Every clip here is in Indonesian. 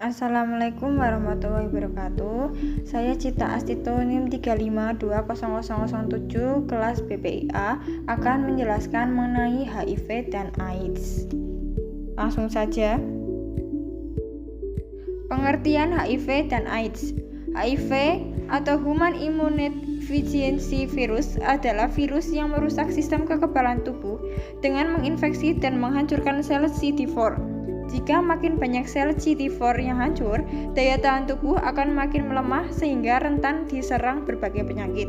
Assalamualaikum warahmatullahi wabarakatuh. Saya Cita Astito NIM 3520007 kelas BPIA akan menjelaskan mengenai HIV dan AIDS. Langsung saja. Pengertian HIV dan AIDS. HIV atau Human Immunodeficiency Virus adalah virus yang merusak sistem kekebalan tubuh dengan menginfeksi dan menghancurkan sel CD4. Jika makin banyak sel CD4 yang hancur, daya tahan tubuh akan makin melemah sehingga rentan diserang berbagai penyakit.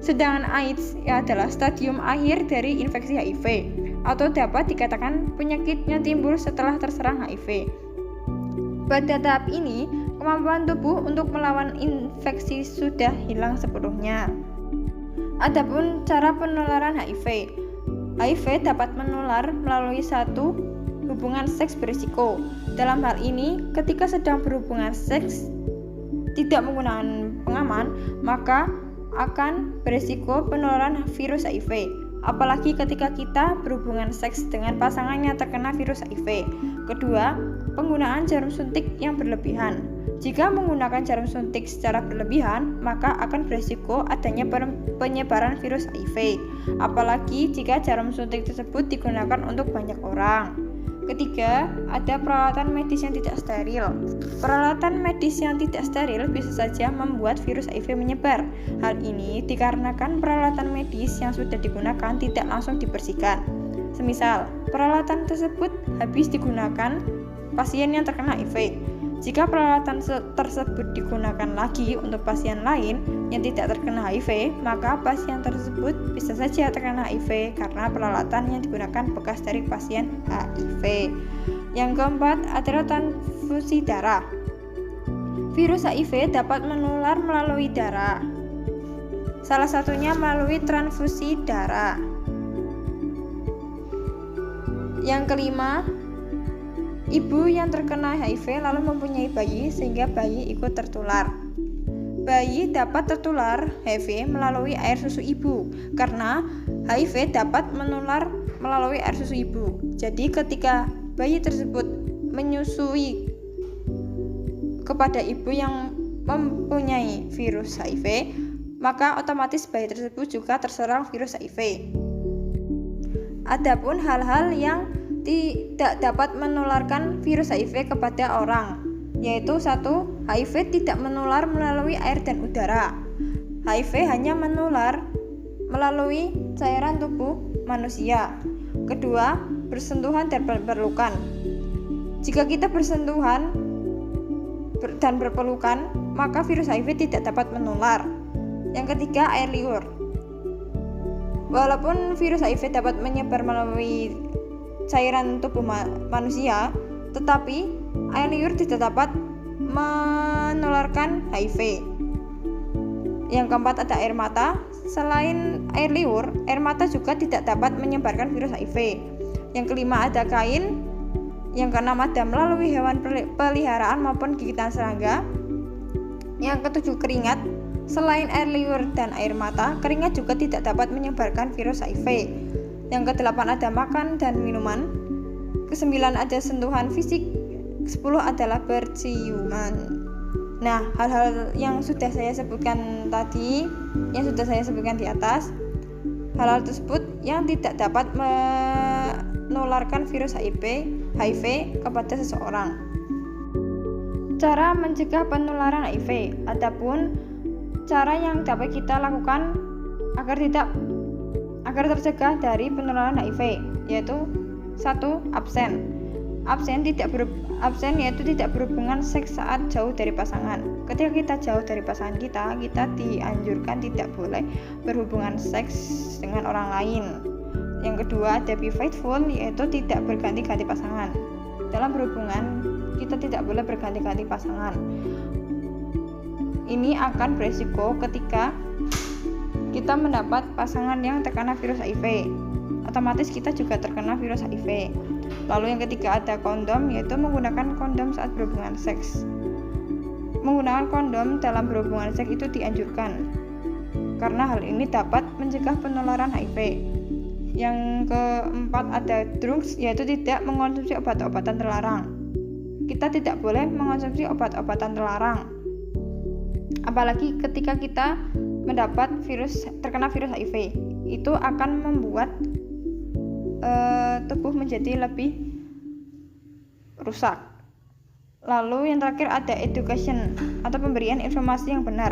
Sedangkan AIDS adalah stadium akhir dari infeksi HIV atau dapat dikatakan penyakit yang timbul setelah terserang HIV. Pada tahap ini, kemampuan tubuh untuk melawan infeksi sudah hilang sepenuhnya. Adapun cara penularan HIV. HIV dapat menular melalui hubungan seks berisiko. Dalam hal ini, ketika sedang berhubungan seks tidak menggunakan pengaman, maka akan berisiko penularan virus HIV. Apalagi ketika kita berhubungan seks dengan pasangan yang terkena virus HIV. Kedua, penggunaan jarum suntik yang berlebihan. Jika menggunakan jarum suntik secara berlebihan, maka akan berisiko adanya penyebaran virus HIV. Apalagi jika jarum suntik tersebut digunakan untuk banyak orang. Ketiga, ada peralatan medis yang tidak steril. Peralatan medis yang tidak steril bisa saja membuat virus HIV menyebar. Hal ini dikarenakan peralatan medis yang sudah digunakan tidak langsung dibersihkan. Semisal, peralatan tersebut habis digunakan pasien yang terkena HIV. Jika peralatan tersebut digunakan lagi untuk pasien lain yang tidak terkena HIV, maka pasien tersebut bisa saja terkena HIV karena peralatan yang digunakan bekas dari pasien HIV. Yang keempat adalah transfusi darah. Virus HIV dapat menular melalui darah. Salah satunya melalui transfusi darah. Yang kelima, ibu yang terkena HIV lalu mempunyai bayi sehingga bayi ikut tertular. Bayi dapat tertular HIV melalui air susu ibu karena HIV dapat menular melalui air susu ibu. Jadi ketika bayi tersebut menyusui kepada ibu yang mempunyai virus HIV, maka otomatis bayi tersebut juga terserang virus HIV. Adapun hal-hal yang tidak dapat menularkan virus HIV kepada orang, yaitu 1. HIV tidak menular melalui air dan udara. HIV hanya menular melalui cairan tubuh manusia. Kedua, bersentuhan dan berpelukan. Jika kita bersentuhan dan berpelukan, maka virus HIV tidak dapat menular. Yang ketiga, air liur. Walaupun virus HIV dapat menyebar melalui cairan tubuh manusia, tetapi air liur tidak dapat menularkan HIV. Yang keempat ada air mata. Selain air liur, air mata juga tidak dapat menyebarkan virus HIV. Yang kelima ada kain. Yang keenam ada melalui hewan peliharaan maupun gigitan serangga. Yang ketujuh keringat. Selain air liur dan air mata, keringat juga tidak dapat menyebarkan virus HIV. Yang kedelapan ada makan dan minuman. Kesembilan ada sentuhan fisik. 10 adalah berciuman. Nah, hal-hal yang sudah saya sebutkan tadi, yang sudah saya sebutkan di atas, hal-hal tersebut yang tidak dapat menularkan virus HIV kepada seseorang. Cara mencegah penularan HIV. Adapun cara yang dapat kita lakukan agar tercegah dari penularan HIV, yaitu 1. Absen yaitu tidak berhubungan seks saat jauh dari pasangan. Ketika kita jauh dari pasangan kita dianjurkan tidak boleh berhubungan seks dengan orang lain. Yang kedua ada be faithful, yaitu tidak berganti-ganti pasangan. Dalam berhubungan kita tidak boleh berganti-ganti pasangan. Ini akan berisiko ketika kita mendapat pasangan yang terkena virus HIV. Otomatis kita juga terkena virus HIV. Lalu yang ketiga ada kondom, yaitu menggunakan kondom saat berhubungan seks. Menggunakan kondom dalam berhubungan seks itu dianjurkan karena hal ini dapat mencegah penularan HIV. Yang keempat ada drugs, yaitu tidak mengkonsumsi obat-obatan terlarang. kita tidak boleh mengonsumsi obat-obatan terlarang. Apalagi ketika kita terkena virus HIV, itu akan membuat tubuh menjadi lebih rusak. Lalu yang terakhir ada education atau pemberian informasi yang benar.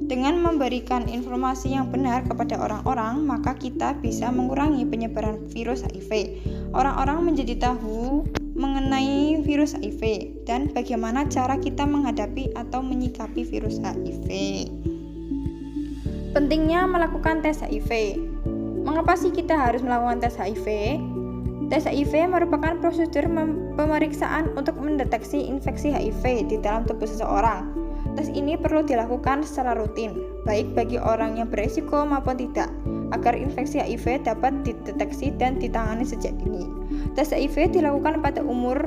Dengan memberikan informasi yang benar kepada orang-orang, maka kita bisa mengurangi penyebaran virus HIV. Orang-orang menjadi tahu mengenai virus HIV dan bagaimana cara kita menghadapi atau menyikapi virus HIV. Pentingnya melakukan tes HIV. Mengapa sih kita harus melakukan tes HIV? Tes HIV merupakan prosedur pemeriksaan untuk mendeteksi infeksi HIV di dalam tubuh seseorang. Tes ini perlu dilakukan secara rutin, baik bagi orang yang beresiko maupun tidak, agar infeksi HIV dapat dideteksi dan ditangani sejak dini. Tes HIV dilakukan pada umur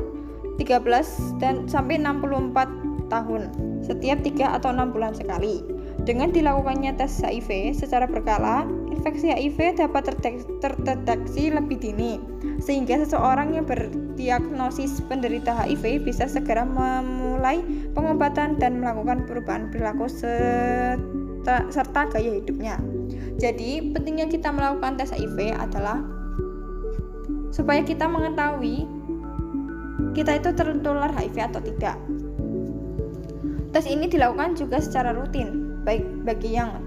13 dan sampai 64 tahun, setiap 3 atau 6 bulan sekali. Dengan dilakukannya tes HIV secara berkala, infeksi HIV dapat terdeteksi lebih dini, sehingga seseorang yang berdiagnosis penderita HIV bisa segera memulai pengobatan dan melakukan perubahan perilaku serta gaya hidupnya. Jadi, pentingnya kita melakukan tes HIV adalah supaya kita mengetahui kita itu tertular HIV atau tidak. Tes ini dilakukan juga secara rutin, baik bagi yang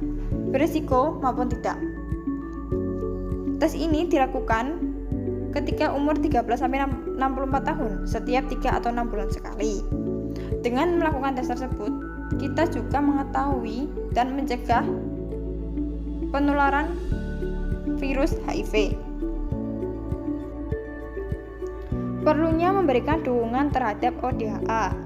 berisiko maupun tidak. Tes ini dilakukan ketika umur 13-64 tahun, setiap 3 atau 6 bulan sekali. Dengan melakukan tes tersebut, kita juga mengetahui dan mencegah penularan virus HIV. Perlunya memberikan dukungan terhadap ODHA.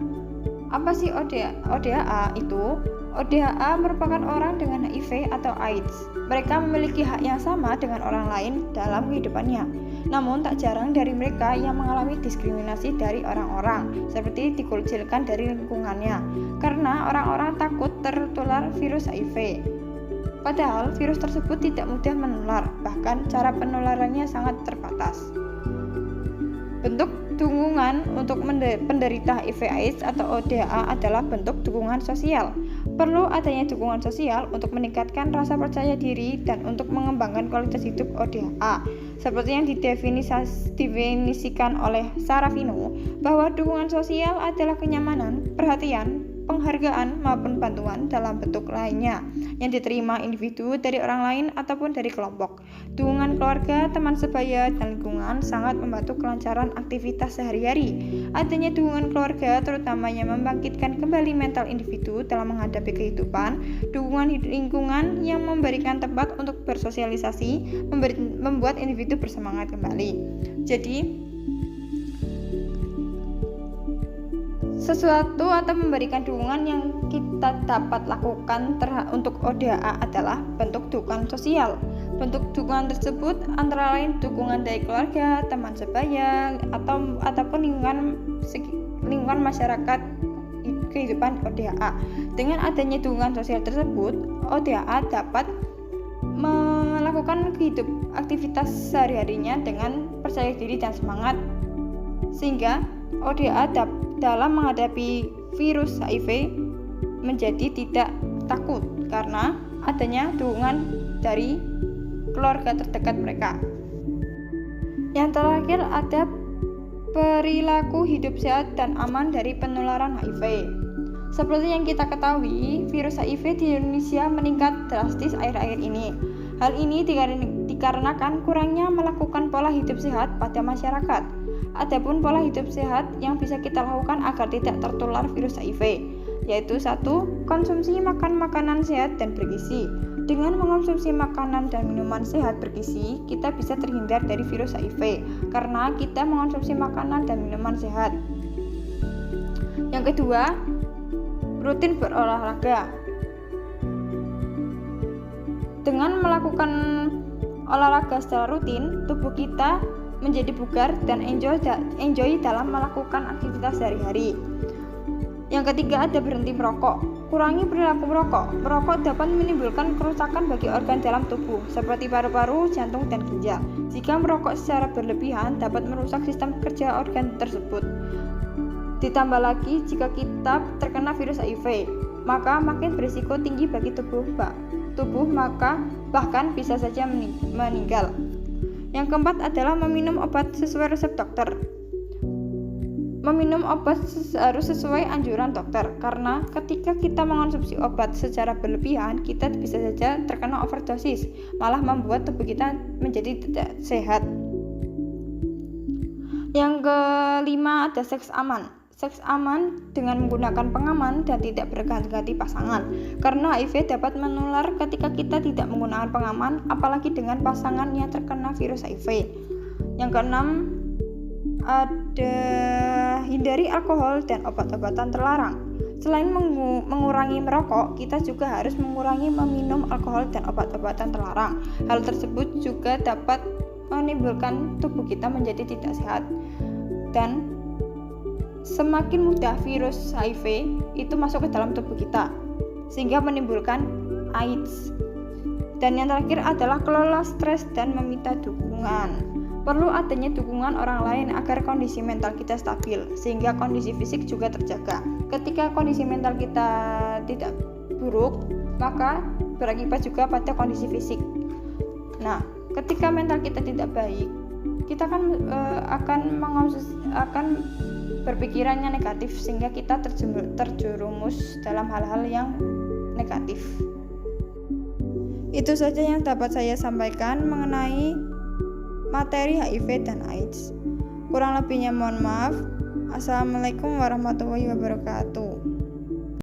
Apa sih ODHA itu? ODHA merupakan orang dengan HIV atau AIDS. Mereka memiliki hak yang sama dengan orang lain dalam kehidupannya. Namun tak jarang dari mereka yang mengalami diskriminasi dari orang-orang, seperti dikucilkan dari lingkungannya, karena orang-orang takut tertular virus HIV. Padahal virus tersebut tidak mudah menular, bahkan cara penularannya sangat terbatas. Bentuk dukungan untuk penderita HIV/AIDS atau ODHA adalah bentuk dukungan sosial. Perlu adanya dukungan sosial untuk meningkatkan rasa percaya diri dan untuk mengembangkan kualitas hidup ODHA. Seperti yang didefinisikan oleh Sarafino, bahwa dukungan sosial adalah kenyamanan, perhatian, penghargaan maupun bantuan dalam bentuk lainnya yang diterima individu dari orang lain ataupun dari kelompok. Dukungan keluarga, teman sebaya, dan lingkungan sangat membantu kelancaran aktivitas sehari-hari. Adanya dukungan keluarga terutama yang membangkitkan kembali mental individu dalam menghadapi kehidupan. Dukungan lingkungan yang memberikan tempat untuk bersosialisasi, membuat individu bersemangat kembali. Jadi sesuatu atau memberikan dukungan yang kita dapat lakukan untuk ODHA adalah bentuk dukungan sosial. Bentuk dukungan tersebut antara lain dukungan dari keluarga, teman sebaya, ataupun lingkungan masyarakat kehidupan ODHA. Dengan adanya dukungan sosial tersebut, ODHA dapat melakukan aktivitas sehari-harinya dengan percaya diri dan semangat, sehingga ODHA dalam menghadapi virus HIV menjadi tidak takut karena adanya dukungan dari keluarga terdekat mereka. Yang terakhir ada perilaku hidup sehat dan aman dari penularan HIV. Seperti yang kita ketahui, virus HIV di Indonesia meningkat drastis akhir-akhir ini. Hal ini dikarenakan kurangnya melakukan pola hidup sehat pada masyarakat. Adapun pola hidup sehat yang bisa kita lakukan agar tidak tertular virus HIV, yaitu 1. Konsumsi makanan sehat dan bergizi. Dengan mengonsumsi makanan dan minuman sehat bergizi, kita bisa terhindar dari virus HIV karena kita mengonsumsi makanan dan minuman sehat. Yang kedua, rutin berolahraga. Dengan melakukan olahraga secara rutin, tubuh kita menjadi bugar dan enjoy dalam melakukan aktivitas sehari-hari. Yang ketiga ada berhenti merokok. Kurangi perilaku merokok. Merokok dapat menimbulkan kerusakan bagi organ dalam tubuh seperti paru-paru, jantung, dan ginjal. Jika merokok secara berlebihan dapat merusak sistem kerja organ tersebut. Ditambah lagi jika kita terkena virus HIV, maka makin berisiko tinggi bagi tubuh maka bahkan bisa saja meninggal. Yang keempat adalah meminum obat sesuai resep dokter. Meminum obat harus sesuai anjuran dokter, karena ketika kita mengonsumsi obat secara berlebihan, kita bisa saja terkena overdosis, malah membuat tubuh kita menjadi tidak sehat. Yang kelima ada seks aman. Seks aman dengan menggunakan pengaman dan tidak berganti-ganti pasangan, karena HIV dapat menular ketika kita tidak menggunakan pengaman, apalagi dengan pasangan yang terkena virus HIV. Yang keenam ada hindari alkohol dan obat-obatan terlarang. Selain mengurangi merokok, kita juga harus mengurangi meminum alkohol dan obat-obatan terlarang. Hal tersebut juga dapat menimbulkan tubuh kita menjadi tidak sehat, dan semakin mudah virus HIV itu masuk ke dalam tubuh kita sehingga menimbulkan AIDS. Dan yang terakhir adalah kelola stres dan meminta dukungan. Perlu adanya dukungan orang lain agar kondisi mental kita stabil sehingga kondisi fisik juga terjaga. Ketika kondisi mental kita tidak buruk, maka berakibat juga pada kondisi fisik. Nah, ketika mental kita tidak baik, kita akan berpikirannya negatif sehingga kita terjerumus dalam hal-hal yang negatif. Itu saja yang dapat saya sampaikan mengenai materi HIV dan AIDS. Kurang lebihnya mohon maaf. Assalamualaikum warahmatullahi wabarakatuh.